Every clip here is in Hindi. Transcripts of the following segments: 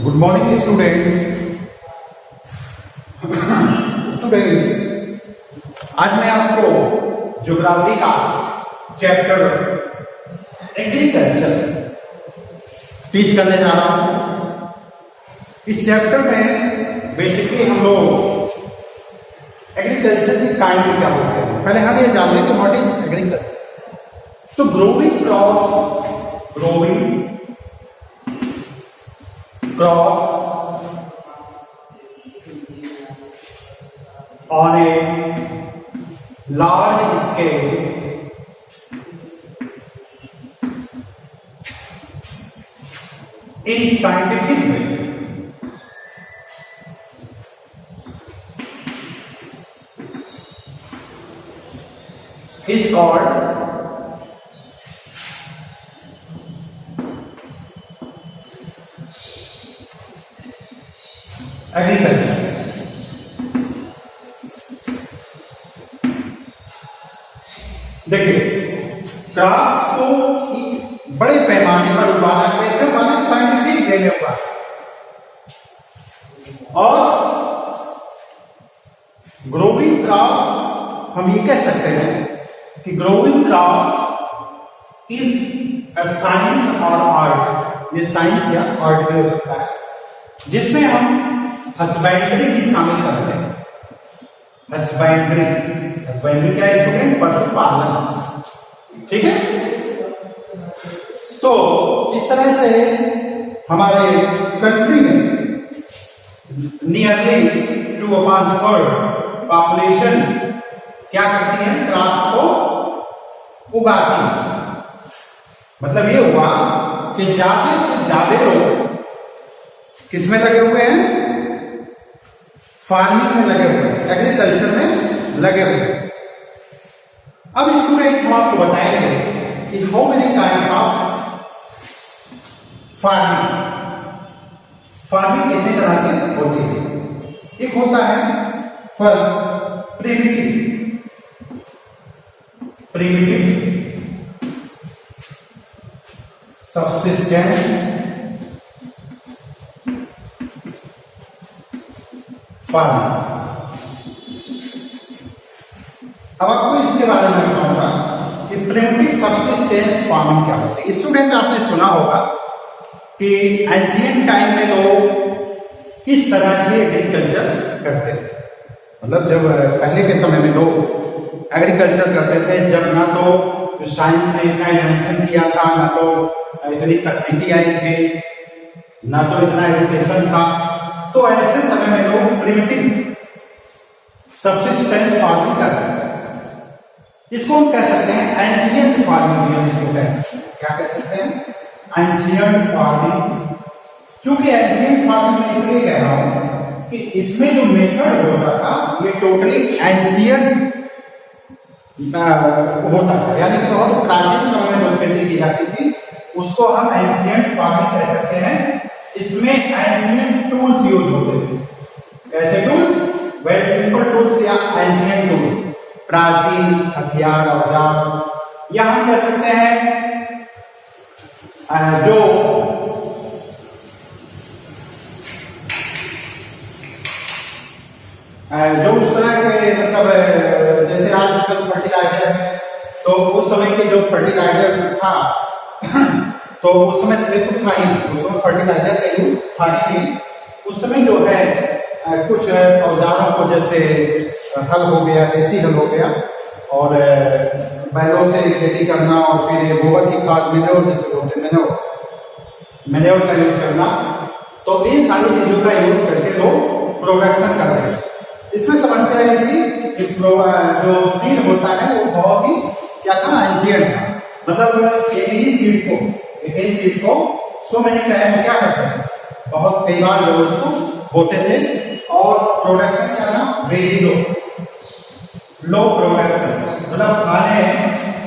Good morning students. आज मैं आपको ज्योग्राफी का चैप्टर एग्रीकल्चर टीच करने जा रहा हूं। इस चैप्टर में बेसिकली हम लोग एग्रीकल्चर की काइंड क्या होते हैं, पहले हम ये जान लें कि व्हाट इज एग्रीकल्चर। तो growing cross on a large scale in scientific way is called agriculture। देखिए, क्रॉप्स को बड़े पैमाने पर उगाना कैसे उगाना, साइंटिफिक वे में उगाना। और ग्रोइंग क्रॉप्स हम ये कह सकते हैं कि growing crops is a science और आर्ट। ये साइंस या आर्ट भी हो सकता है जिसमें हम हस्बेंड्री भी शामिल करते हैं। हस्बेंड्री क्या है स्टूडेंट? पशुपालन। ठीक है। तो इस तरह से हमारे कंट्री में नियरली 2/3 पॉपुलेशन क्या करती है? क्रॉप्स को उगाती है। मतलब ये हुआ कि ज्यादा से ज्यादा लोग किसमें लगे हुए हैं? फार्मिंग में लगे हुए हैं, एग्रीकल्चर में लगे हुए हैं। अब स्टूडेंट हम आपको बताएंगे कि how many kinds of farming कितने तरह से होती है। एक होता है फर्स्ट प्रिमिटिव सब्सिस्टेंस फार्मिंग। अब आपको इसके बारे में बताऊंगा कि प्रिमिटिव सब्सिस्टेंस फार्मिंग क्या होती है। स्टूडेंट आपने सुना होगा कि एंशिएंट टाइम में लोग किस तरह से एग्रीकल्चर करते थे। मतलब जब पहले के समय में लोग एग्रीकल्चर करते थे, जब ना तो साइंस ने इतना इन्वेंशन किया था, ना तो इतनी तकनीकी आई थी, ना तो इतना एजुकेशन था। तो ऐसे समय में लोग प्रिमिटिव सब्सिस्टेंस फार्मिंग करते हैं। इसको हम कह सकते हैं एंशिएंट फार्मिंग। इसको क्या कह सकते हैं? Ancient farming. क्योंकि एंशिएंट फार्मिंग में इसलिए कह रहा हूं कि इसमें जो मेथड होता था ये टोटली एंशिएंट होता था, यानी कि बहुत प्राचीन समय में खेती की जाती थी, उसको हम एंशिएंट फार्मिंग कह सकते हैं। इसमें एंशिएंट टूल्स यूज होते थे। ऐसे टूल्स, वेरी सिंपल टूल्स या एंशिएंट टूल्स, प्राचीन हथियार औजार, या हम कह सकते हैं जो उस तरह के, मतलब जैसे आजकल फर्टिलाइजर है, तो उस समय के जो फर्टिलाइजर था तो उस समय तो था ही, उस समय फर्टिलाइजर का यूज था ही नहीं। उस समय जो है कुछ औजारों को, जैसे हल हो गया, देसी हल हो गया, और बैलों से खेती करना, और फिर गोबर की खाद मैन्योर का यूज करना, तो इन सारी चीजों का यूज करके लोग प्रोडक्शन करते हैं। इसमें समस्या ये थी कि जो सीड होता है वो बहुत ही क्या था? एंशिएंट था। मतलब एक ही सीड को सो मेनी टाइम क्या करते हैं, बहुत कई बार लोग उसको बोते थे, और प्रोडक्शन क्या था? Very low production. मतलब खाने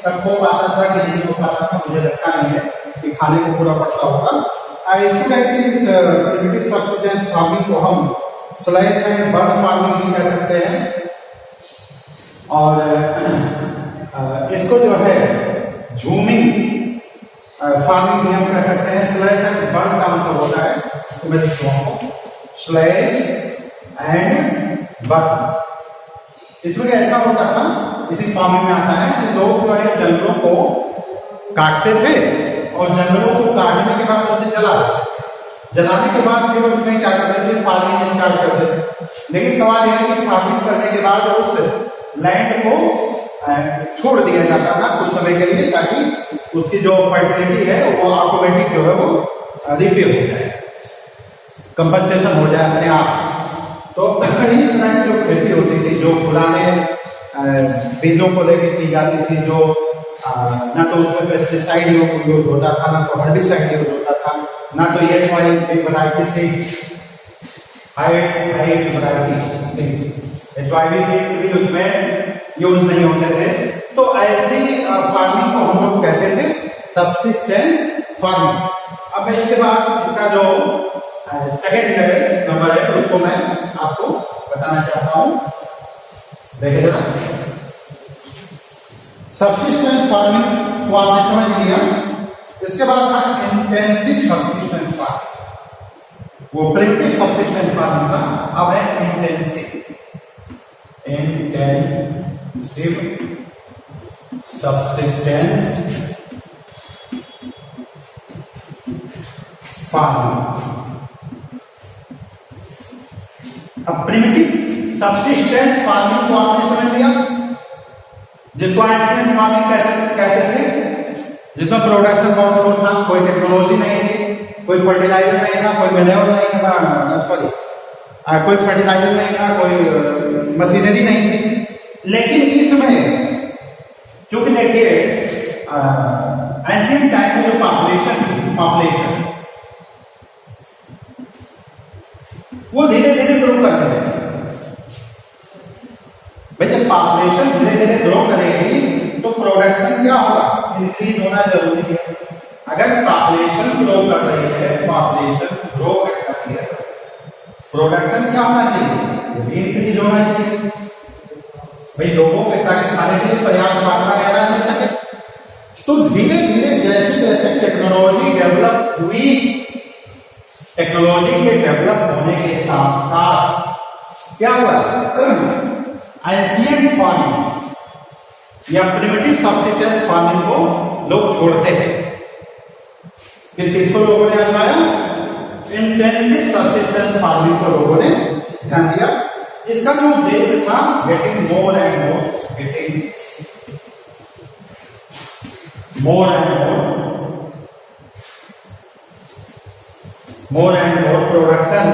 तक हो पाता था कि नहीं हो पाता था, मुझे लगता नहीं है कि खाने को पूरा पड़ता होगा। इस प्रिमिटिव सब्सिस्टेंस फार्मिंग को हम स्लैश एंड बर्न फार्मिंग भी कह सकते हैं, और इसको जो है झूमिंग फार्मिंग भी हम कह सकते हैं। स्लैश एंड बर्न का मतलब होता है इसको मैं लिखता हूं स्लैश एंड बर्न। इसमें ऐसा होता था, इसी फार्मिंग में आता है कि लोग जो है जंगलों को काटते थे और जंगलों को काटने के बाद उसे जलाने के बाद फिर उसमें क्या करते थे, फार्मिंग स्टार्ट करते थे। लेकिन सवाल यह है कि फार्मिंग करने के बाद उस लैंड को छोड़ दिया जाता था कुछ समय के लिए, ताकि उसकी जो फर्टिलिटी है वो ऑटोमेटिक जो है वो रिपेयर हो जाए, कंपनसेशन हो जाए अपने आप। तो इस तरह की जो खेती होती थी, जो पुराने बीजों को लेकर की जाती थी, जो ना तो उसमें पेस्टिसाइड यूज होता था, ना तो हर्बिसाइड यूज होता था, ना तो H1 variety seeds, high variety seeds, H1 seeds भी उसमें यूज नहीं होते थे। तो ऐसी फार्मिंग को हम लोग कहते थे सबसिस्टेंस फार्मिंग। अब इसके बाद इसका जो सेकेंड नंबर है उसको मैं आपको बताना चाहता हूं। देखिए जरा, सब्सिस्टेंस फार्मिंग को आपने समझ लिया। इसके बाद था इंटेंसिव सब्सिस्टेंस फार्मिंग। वो प्रिमिटिव सब्सिस्टेंस फार्मिंग था, अब है इंटेंसिव सब्सिस्टेंस फार्मिंग। अब प्रिमिटिव सब्सिस्टेंस फार्मिंग को आपने समझ लिया, जिसको एंशिएंट फार्मिंग कहते थे, जिसमें प्रोडक्शन कंट्रोल था, कोई टेक्नोलॉजी नहीं थी, कोई फर्टिलाइजर नहीं था, कोई मैन्योर नहीं था, सॉरी कोई फर्टिलाइजर नहीं था, कोई मशीनरी नहीं थी। लेकिन इसमें क्योंकि देखिए एंशिएंट टाइम में जो पॉपुलेशन वो धीरे धीरे ग्रो कर रहे हैं। भाई जब पॉपुलेशन धीरे धीरे ग्रो करेगी तो प्रोडक्शन क्या होगा, इंक्रीज होना जरूरी है। अगर पॉपुलेशन ग्रो कर रही है, पॉपुलेशन ग्रो कर रही है, प्रोडक्शन क्या होना चाहिए, इंक्रीज होना चाहिए। भाई लोगों के ताकि खाने के लिए पर्याप्त मात्रा में अनाज मिल सके। तो धीरे धीरे जैसे जैसे टेक्नोलॉजी डेवलप हुई, टेक्नोलॉजी के डेवलप होने के साथ साथ क्या हुआ, एंशिएंट फार्मिंग या प्रिमिटिव सब्सिस्टेंस फार्मिंग को लोग छोड़ते हैं। फिर किसको लोगों ने अपनाया, इंटेंसिव सब्सिस्टेंस फार्मिंग को लोगों ने ध्यान दिया। इसका जो उद्देश्य था, getting more and more production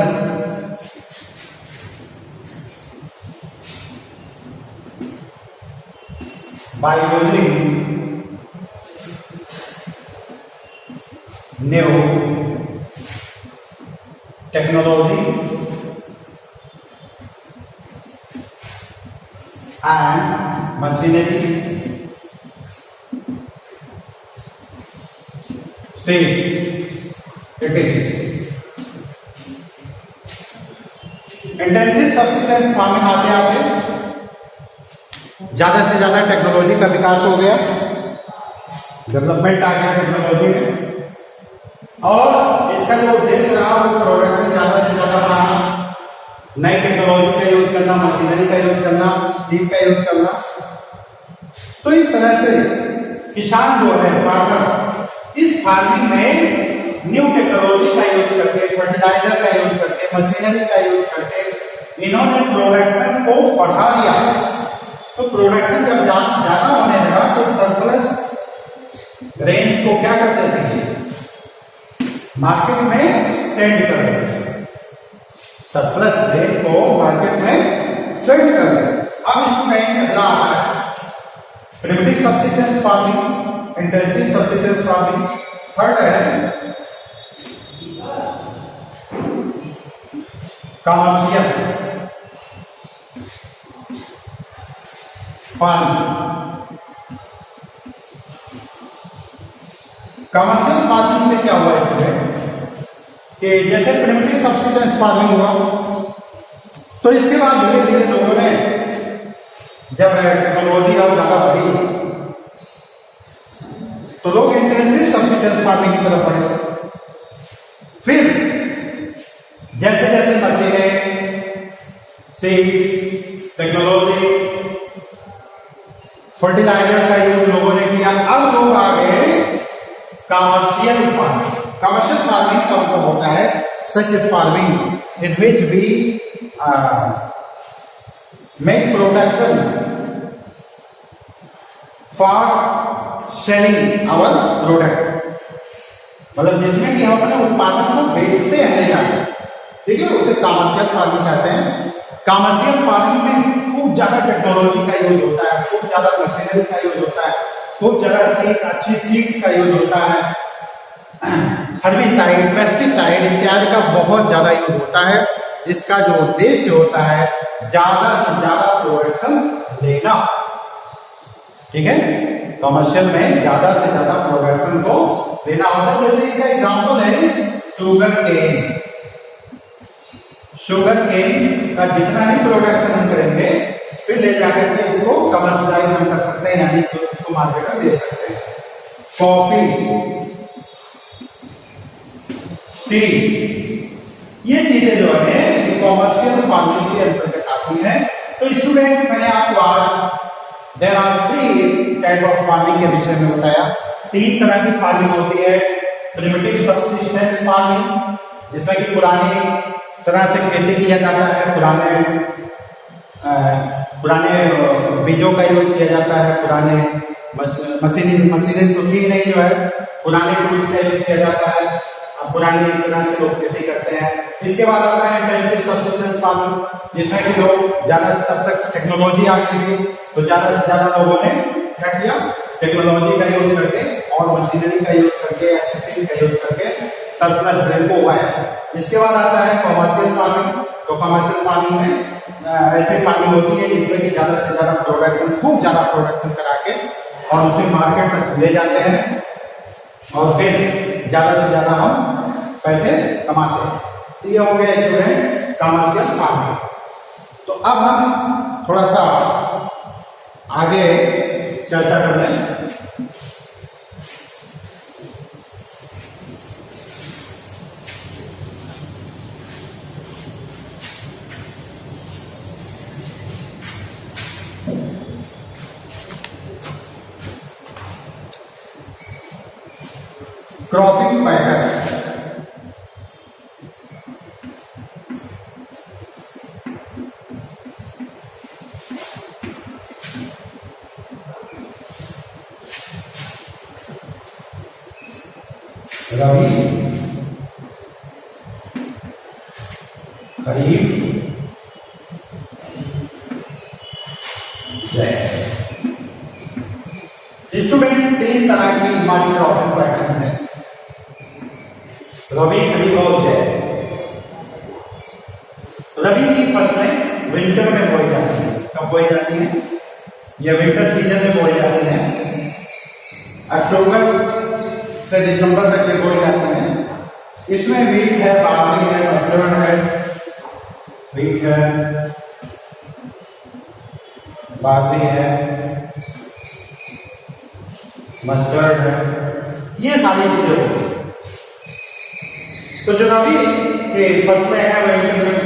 by using new technology and machinery, intensive subsistence farming आते आते ज्यादा से ज्यादा टेक्नोलॉजी का विकास हो गया, डेवलपमेंट आ गया टेक्नोलॉजी में, और इसका जो उद्देश्य रहा वो प्रोडक्शन ज्यादा से ज्यादा बढ़ाना, नई टेक्नोलॉजी का यूज करना, मशीनरी का यूज करना, सीड का यूज करना। तो इस तरह से किसान जो है, फार्मर, इस फार्मिंग में न्यू टेक्नोलॉजी का यूज करके, फर्टिलाइजर का यूज करके, मशीनरी का यूज करके इन्होंने प्रोडक्शन को बढ़ा दिया। तो प्रोडक्शन जब ज्यादा होने लगा तो सरप्लस रेंज को क्या करते थे, मार्केट में सेंड कर देते, सरप्लस रेंज को मार्केट में सेंड कर देते। अब इसको कहेंगे अगला आता है primitive subsistence farming, intensive subsistence farming. Third है कमर्शियल फार्मिंग। कमर्शियल फार्मिंग से क्या हुआ इसमें कि जैसे प्रिमिटिव सब्सिस्टेंस फार्मिंग हुआ, तो इसके बाद धीरे धीरे लोगों ने जब टेक्नोलॉजी और ज्यादा बढ़ी तो लोग इंटेंसिव सब्सिस्टेंस फार्मिंग की तरफ बढ़े। फिर सीड्स, टेक्नोलॉजी, फर्टिलाइजर का यूज लोगों ने किया। अब लोग आ गए कमर्शियल फार्मिंग। कमर्शियल फार्मिंग का मतलब होता है such farming in which we make production for selling our product, मतलब जिसमें कि हम अपने उत्पादन को बेचते हैं जाकर, ठीक है, उसे कमर्शियल फार्मिंग कहते हैं। कमर्शियल फार्मिंग में खूब ज्यादा टेक्नोलॉजी का यूज होता है, खूब ज्यादा मशीनरी का यूज होता है, खूब ज्यादा अच्छी सीड्स का यूज होता है, हर्बिसाइड, पेस्टिसाइड इत्यादि का बहुत ज्यादा यूज होता है। इसका जो उद्देश्य होता है ज्यादा से ज्यादा प्रोडक्शन लेना, ठीक है, कमर्शियल में ज्यादा से ज्यादा प्रोडक्शन को लेना होता है। जैसे इसका एग्जांपल है शुगर केन। शुगर केन का जितना ही प्रोडक्शन हम करेंगे फिर ले जाकर के इसको कमर्शियलाइज हम कर सकते हैं, यानी इसको मार्केट में बेच सकते हैं। कॉफी, टी, ये चीजें जो है कॉमर्शियल फार्मिंग के अंतर्गत आती है। तो स्टूडेंट्स, मैंने आपको आज there are 3 type of farming के विषय में बताया। 3 तरह की फार्मिंग होती है। प्रिमिटिव सब्सिस्टेंस फार्मिंग, जिसमें कि पुरानी तरह से खेती किया जाता है, पुराने बीजों का यूज किया जाता है, पुराने मशीनें तो थी नहीं, जो है पुराने टूल्स का यूज किया जाता है, पुरानी तरह से लोग खेती करते हैं। इसके बाद आता है इंटेंसिव सब्सिस्टेंस फार्मिंग, जिसमें कि लोग ज्यादा, तब तक टेक्नोलॉजी आ गई थी तो ज्यादा से ज्यादा लोगों ने क्या किया, टेक्नोलॉजी का यूज करके और मशीनरी का यूज करके, अच्छी सीड का यूज करके सरप्लस रेन को उगाया। इसके बाद आता है कमर्शियल फार्मिंग। तो कमर्शियल फार्मिंग में ऐसी फार्मिंग होती है जिसमें कि ज्यादा से ज्यादा प्रोडक्शन, खूब ज्यादा प्रोडक्शन करा के और उसे मार्केट तक ले जाते हैं और फिर ज्यादा से ज्यादा हम पैसे कमाते हैं। ये हो गया स्टूडेंट कमर्शियल फार्मिंग। तो अब हम थोड़ा सा आगे चर्चा कर लें। Cropping pattern. Rabi, kharif, student 3 तरह की हमारी क्रॉपिंग पैटर्न है, रबी, खरीफ और जैद। रबी की फसलें विंटर में बोई जाती है। कब बोई जाती है? ये विंटर सीजन में बोई जाती है। अक्टूबर से दिसंबर तक ये बोई जाती है। इसमें वीट है, बार्ली है, मस्टर्ड है, वीट है, बार्ली है, मस्टर्ड है, ये सारी चीजें होती है। तो जो रबी के फसलें हैं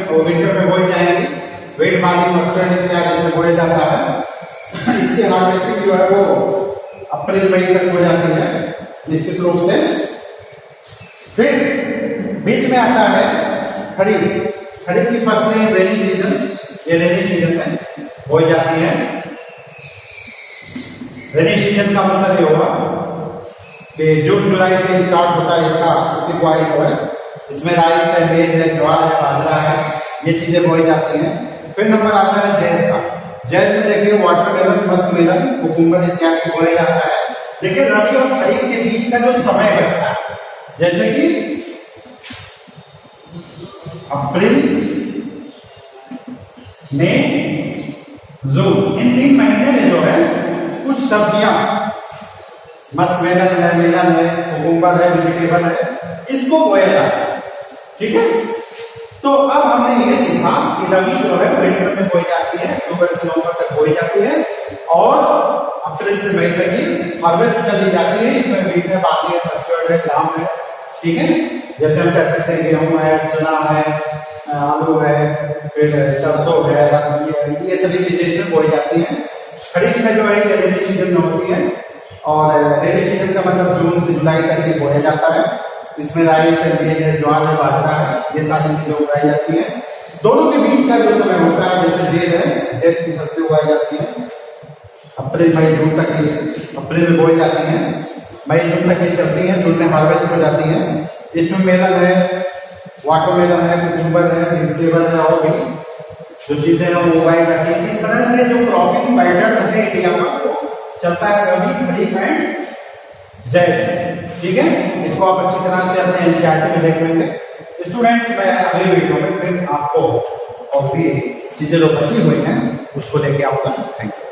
वो विंटर में बोई जाएंगी। वीट, बार्ली, मस्टर्ड इत्यादि से बोया जाता है। इसकी हार्वेस्टिंग जो है वो अप्रैल मई तक हो जाती है निश्चित रूप से। फिर बीच में आता है खरीफ। खरीफ की फसलें रेनी सीजन, ये रेनी सीजन में बोई जाती है। रेनी सीजन का मतलब ये होगा कि जून जुलाई से स्टार्ट होता है इसकी बुआई जो है। इसमें राइस है, मेज है, ज्वार है, बाजरा है, ये चीजें बोई जाती हैं। फिर नंबर आता है जैद का। जैद में देखिए वाटरमेलन, मस्कमेलन, कुकुम्बर इत्यादि बोया जाता है। देखिए रबी और खरीफ के बीच का जो समय बचता है, जैसे कि अप्रैल, मई, जून, इन 3 महीने में जो है कुछ सब्जियां, मस्कमेलन है, मेलन है, कुकुम्बर है, वेजिटेबल है, इसको बोया जाता है। ठीक है। तो अब हमने ये सीखा कि रबी जो है विंटर में बोई जाती है, अक्टूबर से नवंबर तक बोई जाती है और अप्रैल से मई तक ही हार्वेस्ट कर ली जाती है। इसमें वीट है, बार्ली है, मस्टर्ड है, ग्राम है, ठीक है। जैसे हम कह सकते हैं गेहूं है, चना है, आलू है, फिर सरसों है, ये सभी चीजें इसमें बोई जाती हैं। खरीफ में जो है ये रेनी सीजन में होती है, और रेनी सीजन का मतलब जून से जुलाई तक ये बोया जाता है। इसमें राइस है, ज्वार है, बाजरा है, ये सारी चीजें उगाई जाती है। दोनों के बीच का जो समय होता है, जैसे जेठ है, जेठ की फसलें उगाई जाती है, अप्रैल मई जून तक ये अप्रैल में बोई जाती हैं, मई जून तक ये चलती हैं, जून में हार्वेस्ट हो जाती हैं। इसमें मेलन है, वाटरमेलन है, कुकुम्बर है, वेजिटेबल है, और भी जो चीजें हैं वो उगाई जाती हैं। इस तरह से जो क्रॉपिंग पैटर्न है इंडिया का वो चलता है रबी, खरीफ एंड ज़ैद। ठीक है, इसको आप अच्छी तरह से अपने एनसीईआरटी में देख लेंगे। स्टूडेंट्स, मैं अगले वीडियो में फिर आपको और भी चीजें जो बची हुई हैं उसको लेके आऊंगा। Thank you.